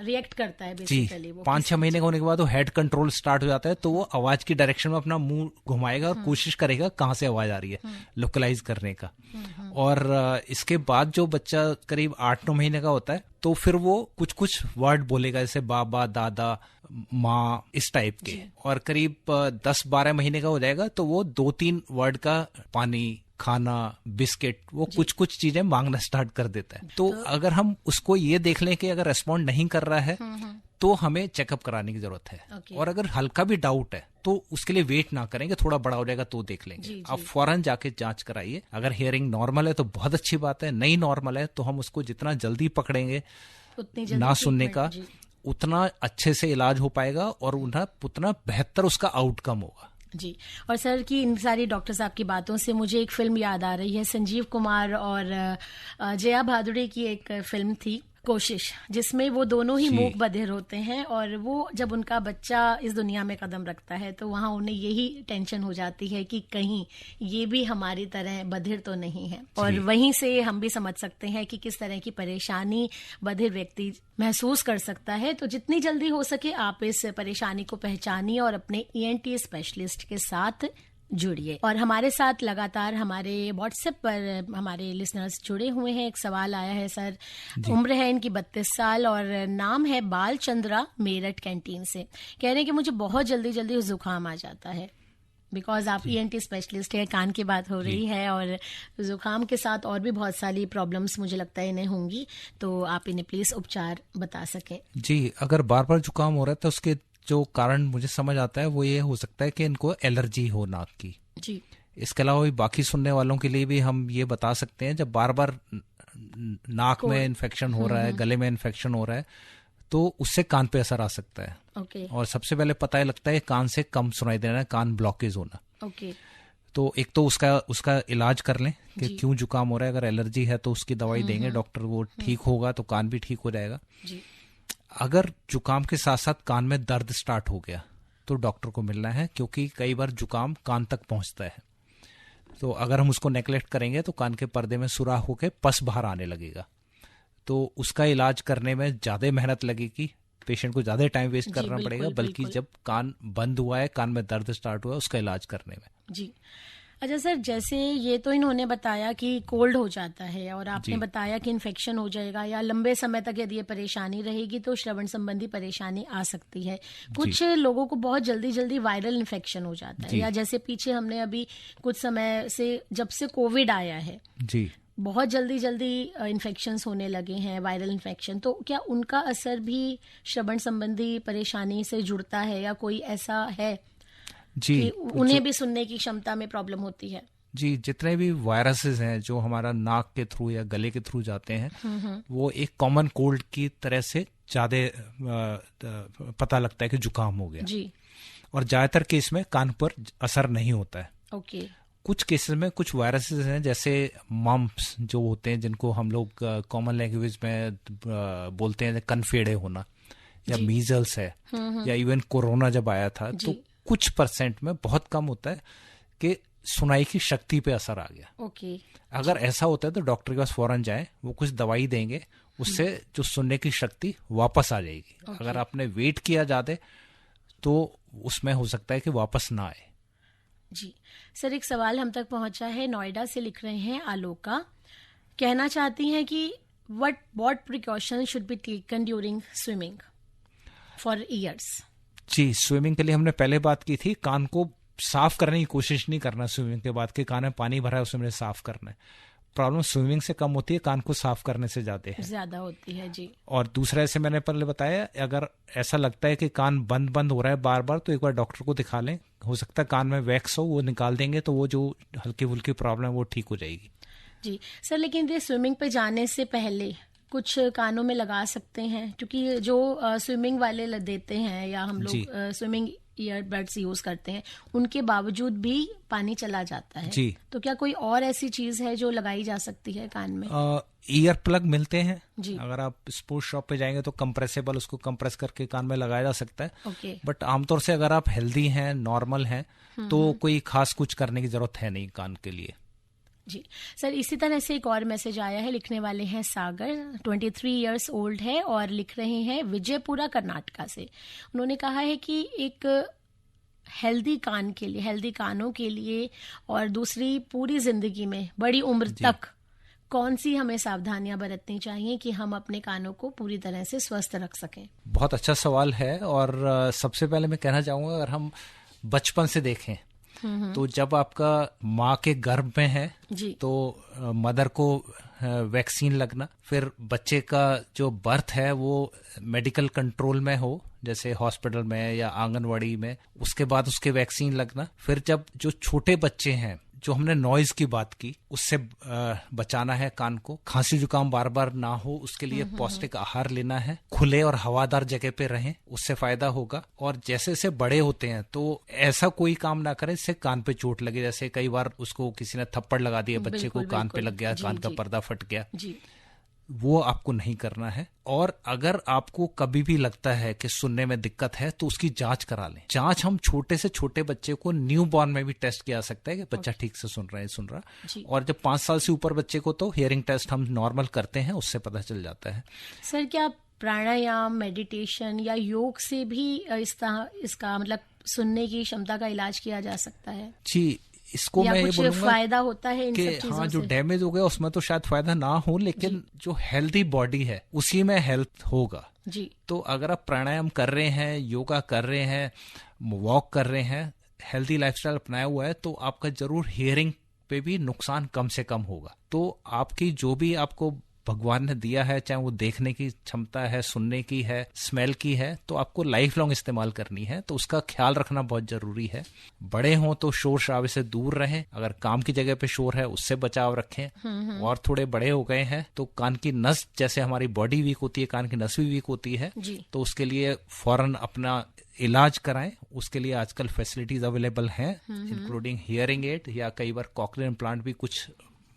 रिएक्ट करता है बेसिकली। 5-6 महीने का होने के बाद वो हेड कंट्रोल स्टार्ट हो जाता है, तो वो आवाज की डायरेक्शन में अपना मुंह घुमाएगा और कोशिश करेगा कहाँ से आवाज आ रही है, लोकलाइज करने का। और इसके बाद जो बच्चा करीब 8-9 महीने का होता है तो फिर वो कुछ वर्ड बोलेगा, जैसे बाबा, दादा, माँ, इस टाइप के। और करीब 10-12 महीने का हो जाएगा तो वो 2-3 वर्ड का पानी, खाना, बिस्किट, वो कुछ चीजें मांगना स्टार्ट कर देता है। तो अगर हम उसको ये देख लें कि अगर रेस्पॉन्ड नहीं कर रहा है तो हमें चेकअप कराने की जरूरत है। और अगर हल्का भी डाउट है तो उसके लिए वेट ना करें कि थोड़ा बड़ा हो जाएगा तो देख लेंगे। आप फौरन जाके जांच कराइए। अगर हियरिंग नॉर्मल है तो बहुत अच्छी बात है, नहीं नॉर्मल है तो हम उसको जितना जल्दी पकड़ेंगे ना सुनने का, उतना अच्छे से इलाज हो पाएगा और उतना बेहतर उसका आउटकम होगा। जी। और सर की इन सारी डॉक्टर साहब की बातों से मुझे एक फिल्म याद आ रही है, संजीव कुमार और जया भादुड़ी की एक फिल्म थी कोशिश, जिसमें वो दोनों ही मूक बधिर होते हैं और वो जब उनका बच्चा इस दुनिया में कदम रखता है तो वहाँ उन्हें यही टेंशन हो जाती है कि कहीं ये भी हमारी तरह बधिर तो नहीं है। और वहीं से हम भी समझ सकते हैं कि किस तरह की परेशानी बधिर व्यक्ति महसूस कर सकता है। तो जितनी जल्दी हो सके आप इस परेशानी को पहचानिए और अपने ENT स्पेशलिस्ट के साथ जुड़िए। और हमारे साथ लगातार हमारे व्हाट्सएप पर हमारे लिसनर्स जुड़े हुए हैं। एक सवाल आया है सर, उम्र है इनकी 32 साल और नाम है बाल चंद्रा, मेरठ कैंटीन से। कह रहे हैं कि मुझे बहुत जल्दी जुकाम आ जाता है। बिकॉज आप ENT स्पेशलिस्ट है, कान की बात हो रही है और जुकाम के साथ और भी बहुत सारी प्रॉब्लम्स मुझे लगता है इन्हें होंगी, तो आप इन्हें प्लीज उपचार बता सकें। जी, अगर बार बार जुकाम हो रहा है तो उसके जो कारण मुझे समझ आता है वो ये हो सकता है कि इनको एलर्जी हो नाक की। जी। इसके अलावा भी बाकी सुनने वालों के लिए भी हम ये बता सकते हैं, जब बार बार नाक में इन्फेक्शन हो रहा है, गले में इन्फेक्शन हो रहा है, तो उससे कान पे असर आ सकता है। और सबसे पहले पता लगता है कान से कम सुनाई देना, कान ब्लॉकेज होना। तो एक तो उसका इलाज कर लें कि क्यों जुकाम हो रहा है। अगर एलर्जी है तो उसकी दवाई देंगे डॉक्टर, वो ठीक होगा तो कान भी ठीक हो जाएगा। अगर जुकाम के साथ साथ कान में दर्द स्टार्ट हो गया तो डॉक्टर को मिलना है, क्योंकि कई बार जुकाम कान तक पहुंचता है। तो अगर हम उसको नेग्लेक्ट करेंगे तो कान के पर्दे में सुराख होकर पस बाहर आने लगेगा, तो उसका इलाज करने में ज़्यादा मेहनत लगेगी, पेशेंट को ज़्यादा टाइम वेस्ट करना पड़ेगा, बल्कि जब कान बंद हुआ है, कान में दर्द स्टार्ट हुआ है, उसका इलाज करने में। जी। अच्छा सर, जैसे ये तो इन्होंने बताया कि कोल्ड हो जाता है और आपने बताया कि इन्फेक्शन हो जाएगा, या लंबे समय तक यदि ये परेशानी रहेगी तो श्रवण संबंधी परेशानी आ सकती है। कुछ लोगों को बहुत जल्दी जल्दी वायरल इन्फेक्शन हो जाता है, या जैसे पीछे हमने अभी कुछ समय से जब से कोविड आया है जी, बहुत जल्दी जल्दी इन्फेक्शंस होने लगे हैं, वायरल इन्फेक्शन, तो क्या उनका असर भी श्रवण संबंधी परेशानी से जुड़ता है, या कोई ऐसा है जी कि उन्हें भी सुनने की क्षमता में प्रॉब्लम होती है? जी, जितने भी वायरसेस हैं जो हमारा नाक के थ्रू या गले के थ्रू जाते हैं, वो एक कॉमन कोल्ड की तरह से ज्यादा पता लगता है कि जुकाम हो गया जी, और ज्यादातर केस में कान पर असर नहीं होता है। ओके। कुछ केसेस में कुछ वायरसेस हैं, जैसे मम्प्स जो होते हैं, जिनको हम लोग कॉमन लैंग्वेज में बोलते हैं कनफेड़े होना, या मीजल्स है, या इवन कोरोना जब आया था, तो कुछ परसेंट में, बहुत कम होता है कि सुनाई की शक्ति पे असर आ गया। ओके। अगर ऐसा होता है तो डॉक्टर के पास फौरन जाएं, वो कुछ दवाई देंगे, उससे जो सुनने की शक्ति वापस आ जाएगी। अगर आपने वेट किया ज्यादा तो उसमें हो सकता है कि वापस ना आए। जी सर, एक सवाल हम तक पहुंचा है, नोएडा से लिख रहे हैं आलोका, कहना चाहती हैं कि what precaution should be taken during swimming for ears. जी, स्विमिंग के लिए हमने पहले बात की थी, कान को साफ करने की कोशिश नहीं करना स्विमिंग के बाद, के कान में पानी भरा है उसे हमने साफ करना है। प्रॉब्लम स्विमिंग से कम होती है, कान को साफ करने से ज्यादा होती है जी। और दूसरा, ऐसे मैंने पहले बताया, अगर ऐसा लगता है कि कान बंद हो रहा है बार बार, तो एक बार डॉक्टर को दिखा लें, हो सकता है कान में वैक्स हो, वो निकाल देंगे तो वो जो हल्की फुल्की प्रॉब्लम है वो ठीक हो जाएगी जी। सर, लेकिन ये स्विमिंग पे जाने से पहले कुछ कानों में लगा सकते हैं, क्योंकि जो स्विमिंग वाले देते हैं, या हम लोग स्विमिंग ईयरबड्स यूज करते हैं, उनके बावजूद भी पानी चला जाता है जी। तो क्या कोई और ऐसी चीज है जो लगाई जा सकती है कान में? ईयर प्लग मिलते हैं जी। अगर आप स्पोर्ट्स शॉप पे जाएंगे तो कंप्रेसेबल, उसको कंप्रेस करके कान में लगाया जा सकता है। ओके। बट आमतौर से अगर आप हेल्दी हैं, नॉर्मल हैं, तो कोई खास कुछ करने की जरूरत है नहीं कान के लिए जी। सर, इसी तरह से एक और मैसेज आया है, लिखने वाले हैं सागर, 23 इयर्स ओल्ड है और लिख रहे हैं विजयपुरा कर्नाटका से। उन्होंने कहा है कि एक हेल्दी कान के लिए, हेल्दी कानों के लिए, और दूसरी पूरी जिंदगी में बड़ी उम्र तक कौन सी हमें सावधानियां बरतनी चाहिए कि हम अपने कानों को पूरी तरह से स्वस्थ रख सकें? बहुत अच्छा सवाल है, और सबसे पहले मैं कहना चाहूंगा, अगर हम बचपन से देखें तो जब आपका माँ के गर्भ में है तो मदर को वैक्सीन लगना, फिर बच्चे का जो बर्थ है वो मेडिकल कंट्रोल में हो, जैसे हॉस्पिटल में या आंगनवाड़ी में, उसके बाद उसके वैक्सीन लगना, फिर जब जो छोटे बच्चे हैं, जो हमने नॉइज की बात की, उससे बचाना है कान को, खांसी जुकाम बार बार ना हो उसके लिए पौष्टिक आहार लेना है, खुले और हवादार जगह पे रहें, उससे फायदा होगा। और जैसे जैसे बड़े होते हैं तो ऐसा कोई काम ना करें जिससे कान पे चोट लगे, जैसे कई बार उसको किसी ने थप्पड़ लगा दिया बच्चे को, कान पे लग गया, कान का पर्दा फट गया, वो आपको नहीं करना है। और अगर आपको कभी भी लगता है कि सुनने में दिक्कत है तो उसकी जांच करा लें। जांच हम छोटे से छोटे बच्चे को न्यू बॉर्न में भी टेस्ट किया जा सकता है कि बच्चा ठीक से सुन रहा है। और जब 5 साल से ऊपर बच्चे को तो हियरिंग टेस्ट हम नॉर्मल करते हैं, उससे पता चल जाता है। सर, क्या प्राणायाम, मेडिटेशन या योग से भी इसका मतलब सुनने की क्षमता का इलाज किया जा सकता है? जी, इसको मैं ये बोलूंगा फायदा होता है इन सब चीजों हाँ, जो डैमेज हो गया उसमें तो शायद फायदा ना हो, लेकिन जो हेल्दी बॉडी है उसी में हेल्थ होगा जी। तो अगर आप प्राणायाम कर रहे हैं, योगा कर रहे हैं, वॉक कर रहे हैं, हेल्दी लाइफस्टाइल अपनाया हुआ है, तो आपका जरूर हियरिंग पे भी नुकसान कम से कम होगा। तो आपकी जो भी आपको भगवान ने दिया है, चाहे वो देखने की क्षमता है, सुनने की है, स्मेल की है, तो आपको लाइफ लॉन्ग इस्तेमाल करनी है, तो उसका ख्याल रखना बहुत जरूरी है। बड़े हों तो शोर शराबे से दूर रहें, अगर काम की जगह पे शोर है उससे बचाव रखें। और थोड़े बड़े हो गए हैं तो कान की नस, जैसे हमारी बॉडी वीक होती है, कान की नस भी वीक होती है, तो उसके लिए फौरन अपना इलाज कराएं। उसके लिए आजकल फैसिलिटीज अवेलेबल हैं, इंक्लूडिंग हियरिंग एड, या कई बार कॉक्लियर इम्प्लांट भी कुछ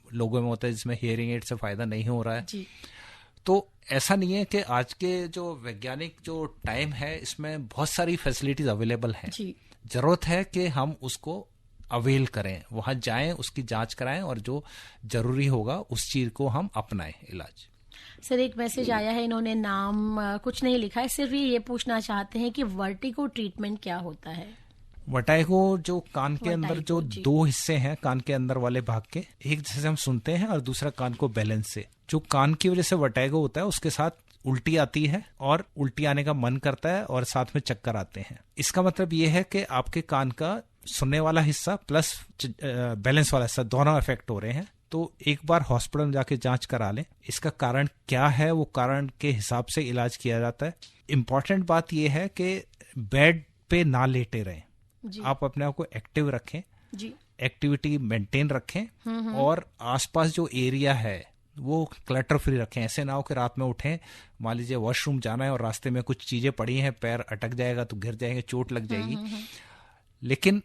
लोगों में होता है जिसमें हियरिंग एड से फायदा नहीं हो रहा है, तो ऐसा नहीं है कि आज के जो वैज्ञानिक जो टाइम है इसमें बहुत सारी फैसिलिटीज अवेलेबल हैं। जरूरत है कि हम उसको अवेल करें, वहां जाएं, उसकी जांच कराएं और जो जरूरी होगा उस चीज को हम अपनाएं इलाज। सर एक मैसेज आया है, इन्होंने नाम कुछ नहीं लिखा है, सिर्फ ये पूछना चाहते हैं कि वर्टिगो ट्रीटमेंट क्या होता है। वर्टिगो जो कान के अंदर जो दो हिस्से हैं कान के अंदर वाले भाग के, एक जैसे हम सुनते हैं और दूसरा कान को बैलेंस से, जो कान की वजह से वर्टिगो होता है उसके साथ उल्टी आती है और उल्टी आने का मन करता है और साथ में चक्कर आते हैं। इसका मतलब ये है कि आपके कान का सुनने वाला हिस्सा प्लस बैलेंस वाला हिस्सा दोनों इफेक्ट हो रहे हैं। तो एक बार हॉस्पिटल में जाके जांच करा लें, इसका कारण क्या है वो कारण के हिसाब से इलाज किया जाता है। इम्पॉर्टेंट बात यह है कि बेड पे ना लेटे रहें, आप अपने आप को एक्टिव रखें, एक्टिविटी मेंटेन रखें और आसपास जो एरिया है वो क्लटर फ्री रखें। ऐसे ना हो कि रात में उठें, मान लीजिए वॉशरूम जाना है और रास्ते में कुछ चीजें पड़ी हैं, पैर अटक जाएगा तो गिर जाएंगे, चोट लग जाएगी। लेकिन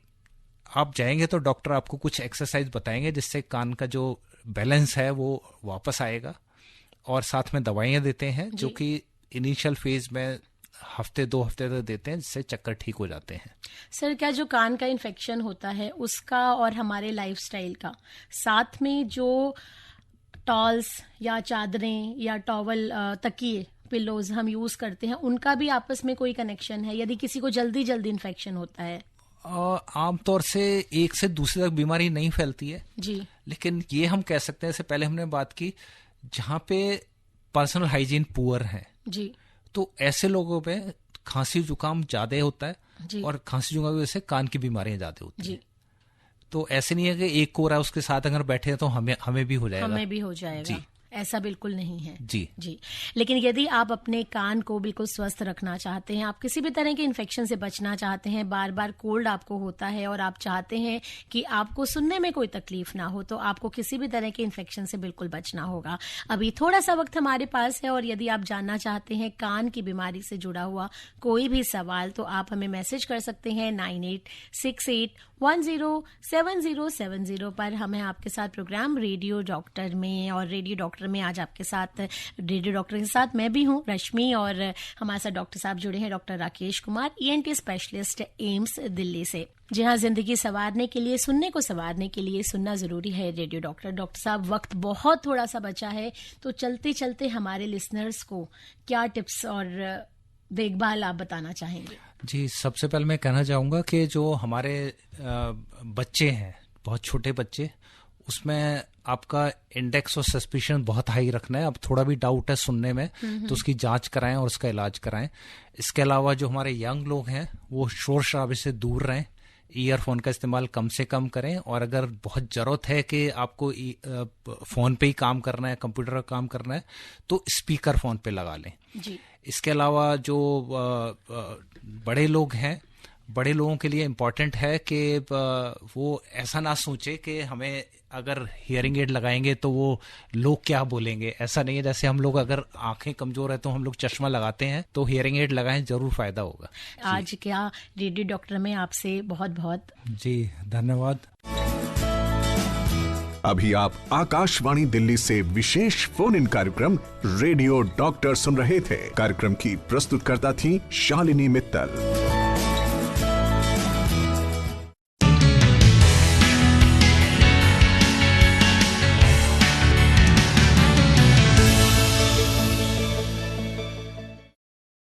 आप जाएंगे तो डॉक्टर आपको कुछ एक्सरसाइज बताएंगे जिससे कान का जो बैलेंस है वो वापस आएगा, और साथ में दवाइयां देते हैं जो कि इनिशियल फेज में हफ्ते 2 हफ्ते तक देते हैं, जिससे चक्कर ठीक हो जाते हैं। सर क्या जो कान का इन्फेक्शन होता है उसका और हमारे लाइफस्टाइल का, साथ में जो टॉल्स या चादरें या टॉवल, तकिए, पिलोज हम यूज करते हैं, उनका भी आपस में कोई कनेक्शन है यदि किसी को जल्दी इन्फेक्शन होता है? आमतौर से एक से दूसरे तक बीमारी नहीं फैलती है जी, लेकिन ये हम कह सकते हैं, जैसे पहले हमने बात की, जहाँ पे पर्सनल हाइजीन पुअर है जी, तो ऐसे लोगों पे खांसी जुकाम ज्यादा होता है और खांसी जुकाम की वजह से कान की बीमारियां ज्यादा होती हैं। तो ऐसे नहीं है कि एक को रहा है उसके साथ अगर बैठे हैं तो हमें भी हो जाएगा, हमें भी हो जाएगा जी, ऐसा बिल्कुल नहीं है जी। लेकिन यदि आप अपने कान को बिल्कुल स्वस्थ रखना चाहते हैं, आप किसी भी तरह के इन्फेक्शन से बचना चाहते हैं, बार बार कोल्ड आपको होता है और आप चाहते हैं कि आपको सुनने में कोई तकलीफ ना हो, तो आपको किसी भी तरह के इन्फेक्शन से बिल्कुल बचना होगा। अभी थोड़ा सा वक्त हमारे पास है और यदि आप जानना चाहते हैं कान की बीमारी से जुड़ा हुआ कोई भी सवाल, तो आप हमें मैसेज कर सकते हैं 9868107070 पर। हमें आपके साथ प्रोग्राम रेडियो डॉक्टर में, और रेडियो डॉक्टर में आज आपके साथ, रेडियो डॉक्टर के साथ मैं भी हूं रश्मि, और हमारे साथ डॉक्टर साहब जुड़े हैं, doctor Rakesh Kumar, ENT specialist, AIIMS Delhi से। जी हाँ, जिंदगी संवारने के लिए, सुनने को संवारने के लिए सुनना जरूरी है रेडियो डॉक्टर। डॉक्टर साहब वक्त बहुत थोड़ा सा बचा है, तो चलते चलते हमारे लिसनर्स को क्या टिप्स और देखभाल आप बताना चाहेंगे? जी, सबसे पहले मैं कहना चाहूँगा कि जो हमारे बच्चे हैं, बहुत छोटे बच्चे, उसमें आपका इंडेक्स और सस्पिशन बहुत हाई रखना है। अब थोड़ा भी डाउट है सुनने में तो उसकी जांच कराएं और उसका इलाज कराएं। इसके अलावा जो हमारे यंग लोग हैं वो शोर शराबे से दूर रहें, ईयरफोन का इस्तेमाल कम से कम करें, और अगर बहुत ज़रूरत है कि आपको फ़ोन पे ही काम करना है, कंप्यूटर का काम करना है, तो स्पीकर फ़ोन पे लगा लें जी। इसके अलावा जो बड़े लोग हैं, बड़े लोगों के लिए इम्पॉर्टेंट है कि वो ऐसा ना सोचे कि हमें अगर हियरिंग एड लगाएंगे तो वो लोग क्या बोलेंगे। ऐसा नहीं है, जैसे हम लोग अगर आंखें कमजोर है तो हम लोग चश्मा लगाते हैं, तो हियरिंग एड लगाएं, जरूर फायदा होगा। आज क्या रेडियो डॉक्टर में आपसे बहुत बहुत जी धन्यवाद। अभी आप आकाशवाणी दिल्ली से विशेष फोन इन कार्यक्रम रेडियो डॉक्टर सुन रहे थे। कार्यक्रम की प्रस्तुतकर्ता थी शालिनी मित्तल।